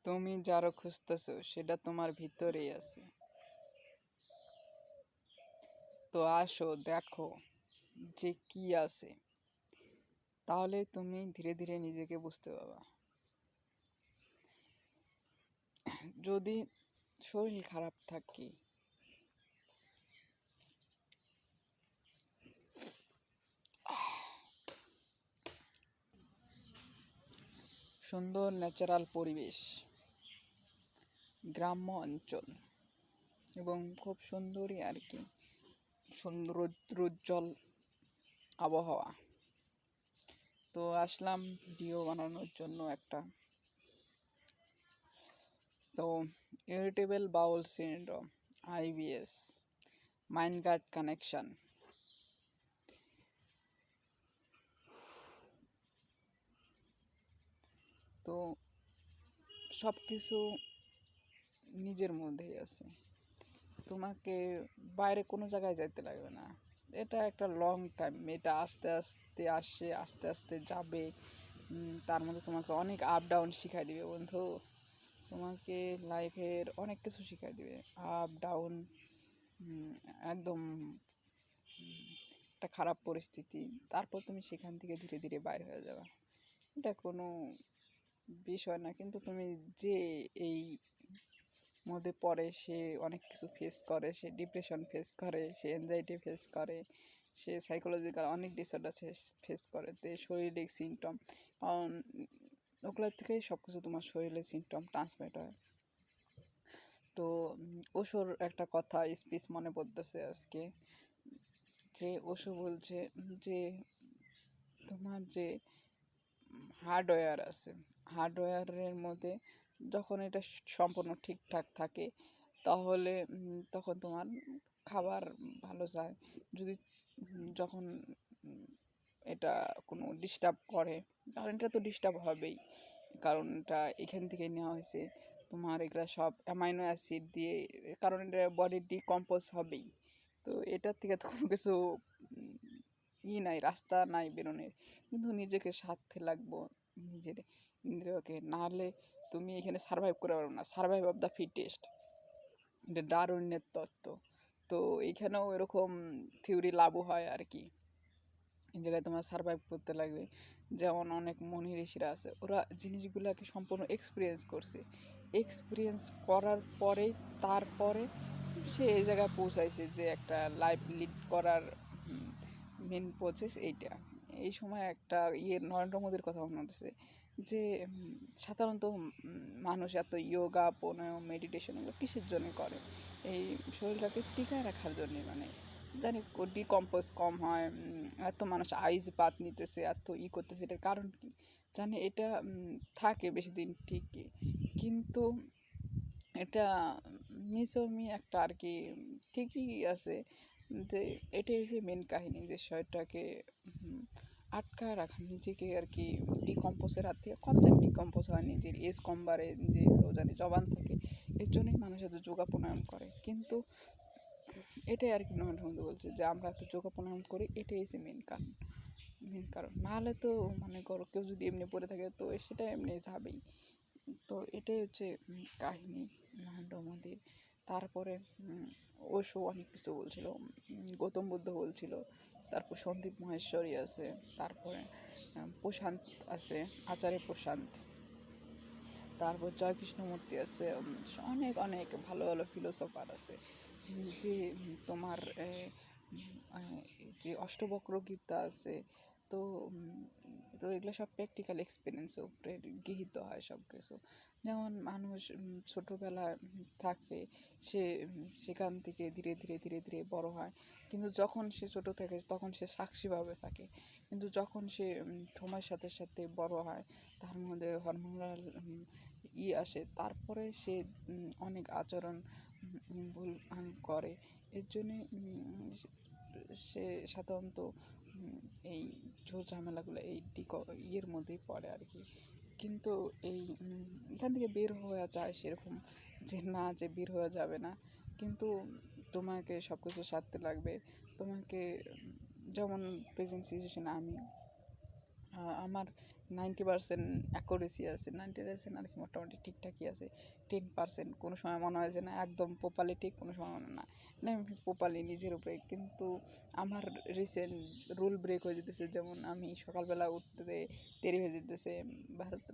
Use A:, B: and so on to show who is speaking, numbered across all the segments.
A: তুমি যারও খুঁজতেছো সেটা তোমার ভিতরেই আছে। তো আসো দেখো যে কি আছে, তাহলে তুমি ধীরে ধীরে নিজেকে বুঝতে পারবা। যদি শরীর খারাপ থাকে, সুন্দর ন্যাচারাল পরিবেশ, গ্রাম্য অঞ্চল এবং খুব সুন্দরই আর কি, সুন্দর রৌদ্রোজ্জ্বল আবহাওয়া। তো আসলাম ভিডিও বানানোর জন্য একটা। তো irritable bowel syndrome, IBS, mind gut connection. তো সব কিছু নিজের মধ্যেই আছে, তোমাকে বাইরে কোনো জায়গায় যাইতে লাগবে না। এটা একটা লং টাইম, এটা আস্তে আস্তে আসে, আস্তে আস্তে যাবে। তার মধ্যে তোমাকে অনেক আপ ডাউন শিখাই দিবে বন্ধু। তোমাকে লাইফের অনেক কিছু শিখাই দিবে, আপ ডাউন। একদম একটা খারাপ পরিস্থিতি, তারপর তুমি সেখান থেকে ধীরে ধীরে বাইর হয়ে যাবে। এটা কোনো বিষয় না, কিন্তু তুমি যে এই মধ্যে পড়ে সে অনেক কিছু ফেস করে, সে ডিপ্রেশন ফেস করে, সে অ্যাংজাইটি ফেস করে, সে সাইকোলজিক্যাল অনেক ডিসঅর্ডার ফেস করে। তো শারীরিক সিমটম, কারণ ওগুলোর থেকেই সব কিছু তোমার শরীরে সিমটম ট্রান্সমিট হয়। তো ওশোর একটা কথা স্পিচ মনে পড়তেছে আজকে, যে ওশো বলছে যে তোমার যে হার্ডওয়্যার আছে, হার্ডওয়্যারের মধ্যে যখন এটা সম্পূর্ণ ঠিকঠাক থাকে, তাহলে তখন তোমার খাবার ভালো যায়। যদি যখন এটা কোনো ডিস্টার্ব করে, কারণ এটা তো ডিস্টার্ব হবেই, কারণ এটা এখান থেকে নেওয়া হয়েছে তোমার এগুলো সব অ্যামাইনো অ্যাসিড দিয়ে, কারণ এটা বডির ডিকম্পোজ হবেই। তো এটার থেকে তো কোনো কিছু নাই, রাস্তা নাই বেরোনের। কিন্তু নিজেকে সাধতে লাগবো, নিজের ইন্দ্রিয়কে, নাহলে তুমি এখানে সার্ভাইভ করে পারবে না। সার্ভাইভ অফ দ্য ফিটেস্ট, এটা ডারউইনের তত্ত্ব। তো এইখানেও এরকম থিওরি লাগু হয় আর কি। এই জায়গায় তোমার সার্ভাইভ করতে লাগবে। যেমন অনেক মনি ঋষিরা আছে, ওরা জিনিসগুলোকে সম্পূর্ণ এক্সপিরিয়েন্স করছে, এক্সপিরিয়েন্স করার পরেই তারপরে সে এই জায়গায় পৌঁছাইছে যে একটা লাইফ লিড করার মেন প্রসেস এইটা। এই সময় একটা নরেন্দ্র মোদীর কথা মনে হতেছে, যে সাধারণত মানুষ এত ইয়োগা প্রাণায়াম মেডিটেশন এগুলো কিসের জন্য করে? এই শরীরটাকে টিকায় রাখার জন্যে, মানে জানি ডিকম্পোজ কম হয়। এত মানুষ আইস বাত নিতেছে, এত করতেছে, এটার কারণ কি জানি? এটা থাকে বেশি দিন ঠিকই, কিন্তু এটা নিছমি একটা আর কি, ঠিকই আছে। যে এটাই হচ্ছে মেন কাহিনী, যে শরীরটাকে আটকা রাখা, নিজেকে আর কি ডিকম্পোজের হাত থেকে কতদিন ডিকম্পোজ হয়, নিজের এজ কম বাড়ে, যে জানি জবান থাকে। এর জন্যই মানুষ এত যোগা প্রাণায়াম করে। কিন্তু এটাই আর কি নরেন্দ্র মোদী বলছে, যে আমরা এত যোগা প্রাণায়াম করি, এটাই হচ্ছে মেন কারণ। নাহলে তো মনে করো কেউ যদি এমনি পড়ে থাকে, তো সেটা এমনি যাবেই। তো এটাই হচ্ছে কাহিনী নরেন্দ্র মোদীর। তারপরে ওশো অনেক কিছু বলছিল, গৌতম বুদ্ধ বলছিল, তারপর সন্দীপ মহেশ্বরী আছে, তারপরে প্রশান্ত আছে, আচার্য প্রশান্ত, তারপর জয় কৃষ্ণমূর্তি আছে, অনেক অনেক ভালো ভালো ফিলোসফার আছে। যে তোমার যে অষ্টবক্র গীতা আছে। তো তো এগুলো সব প্র্যাকটিক্যাল এক্সপিরিয়েন্সের উপরে গৃহীত হয় সব কিছু। যেমন মানুষ ছোটোবেলায় থাকে, সে সেখান থেকে ধীরে ধীরে ধীরে ধীরে বড় হয়, কিন্তু যখন সে ছোটো থাকে তখন সে সাক্ষীভাবে থাকে। কিন্তু যখন সে সময়ের সাথে সাথে বড় হয়, তার মধ্যে হরমোনাল আসে, তারপরে সে অনেক আচরণ ভুল করে। এর জন্যে সে সাধারণত এই ঝোর ঝামেলাগুলো এই ইয়ের মধ্যেই পড়ে আর কি। কিন্তু এই এখান থেকে বের হওয়া যায় সেরকম যে না, যে বের হওয়া যাবে না, কিন্তু তোমাকে সব কিছু সারতে লাগবে। তোমাকে যেমন প্রেজেন্ট সিচুয়েশন, আমার 90% অ্যাকুরেসি আছে, 90% আর কি মোটামুটি ঠিকঠাকই আছে। 10% কোনো সময় মনে হয় যে না একদম প্রপারলি ঠিক, কোনো সময় মনে হয় না আমি প্রপারলি নিজের উপরে। কিন্তু আমার রিসেন্ট রুল ব্রেক হয়ে যেতেছে, যেমন আমি সকালবেলা উঠতে দেরি হয়ে যেতেছে, ভারত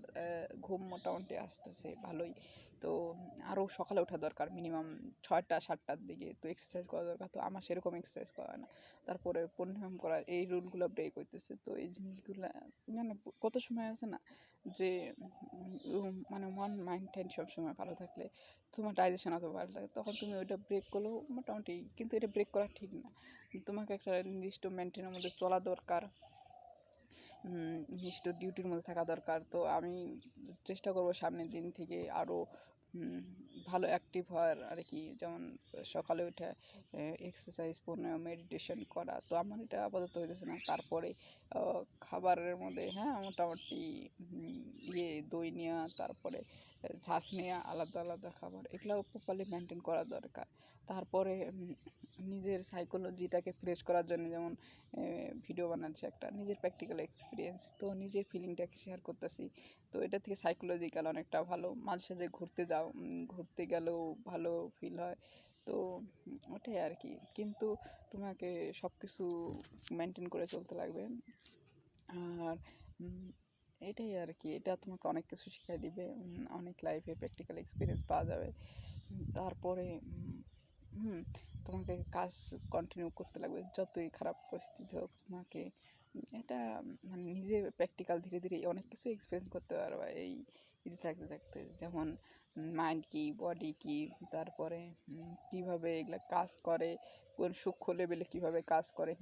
A: ঘুম মোটামুটি আসতেছে ভালোই। তো আরও সকালে ওঠা দরকার, মিনিমাম 6টা 7টার দিকে। তো এক্সারসাইজ করা দরকার, তো আমার সেরকম এক্সারসাইজ করা হয় না। তারপরে পরিশ্রম করা, এই রুলগুলো ব্রেক হইতেছে। তো এই জিনিসগুলো মানে কত সময় আছে না যে মানে মন মাইন্ড টাইন্ড সবসময় ভালো থাকলে তোমার ডাইজেশন অত ভালো থাকে, তখন তুমি ওইটা ব্রেক করলেও মোটামুটি, কিন্তু এটা ব্রেক করা ঠিক না। তোমাকে একটা নির্দিষ্ট মেনটেনের মধ্যে চলা দরকার, নির্দিষ্ট ডিউটির মধ্যে থাকা দরকার। তো আমি চেষ্টা করব সামনের দিন থেকে আরও ভালো অ্যাক্টিভ হওয়ার আর কি, যেমন সকালে উঠে এক্সারসাইজ, মেডিটেশন করা। তো আমার এটা আপাতত হইতেছে না। তারপরে খাবারের মধ্যে হ্যাঁ মোটামুটি দই নেওয়া, তারপরে শ্বাস নেওয়া, আলাদা আলাদা খাবার, এগুলোও প্রপারলি মেনটেন করা দরকার। তারপরে নিজের সাইকোলজিটাকে ফ্রেশ করার জন্য, যেমন ভিডিও বানাচ্ছি একটা নিজের প্র্যাকটিক্যাল এক্সপিরিয়েন্স, তো নিজের ফিলিংটাকে শেয়ার করতেছি। তো এটা থেকে সাইকোলজিক্যাল অনেকটা ভালো। মাঝে সাঝে ঘুরতে যাও, ঘুরতে গেলেও ভালো ফিল হয়। তো ওটাই আর কি। কিন্তু তোমাকে সব কিছু মেনটেন করে চলতে লাগবে। আর এটাই আর কি, এটা তোমাকে অনেক কিছু শিখিয়ে দিবে, অনেক লাইফে প্র্যাকটিক্যাল এক্সপিরিয়েন্স পাওয়া যাবে। তারপরে তোমাকে কাজ কন্টিনিউ করতে লাগবে, যতই খারাপ পরিস্থিতি হোক তোমাকে। এটা মানে নিজে প্র্যাকটিক্যাল ধীরে ধীরে অনেক কিছু এক্সপিরিয়েন্স করতে পারবা এই ইতে থাকতে থাকতে। যেমন মাইন্ড কী, বডি কী, তারপরে কীভাবে এগুলো কাজ করে, কোন সূক্ষ্ম লেভেলে কীভাবে কাজ করে।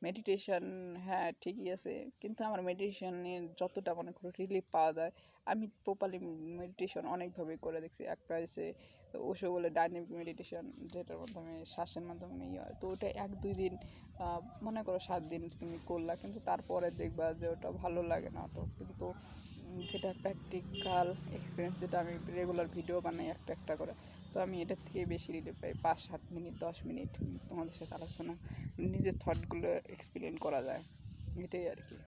A: মেডিটেশন হ্যাঁ ঠিকই আছে, কিন্তু আমার মেডিটেশনের যতটা মনে করো রিলিফ পাওয়া যায়, আমি প্রপারলি মেডিটেশন অনেকভাবে করে দেখছি। একটা হচ্ছে ওশো বলে ডাইনামিক মেডিটেশন, যেটার মাধ্যমে শ্বাসের মাধ্যমে ইয়ে হয়। তো ওটা 1-2 দিন মনে করো 7 দিন তুমি করলা, কিন্তু তারপরে দেখবা যে ওটা ভালো লাগে না অত। কিন্তু যেটা প্র্যাকটিক্যাল এক্সপিরিয়েন্স, যেটা আমি রেগুলার ভিডিও বানাই একটা একটা করে, তো আমি এটার থেকে বেশি রিলিফ পাই। 5-7 মিনিট 10 মিনিট তোমাদের সাথে আলোচনা, নিজের থটগুলো এক্সপ্লেন করা যায়, এটাই আর কি।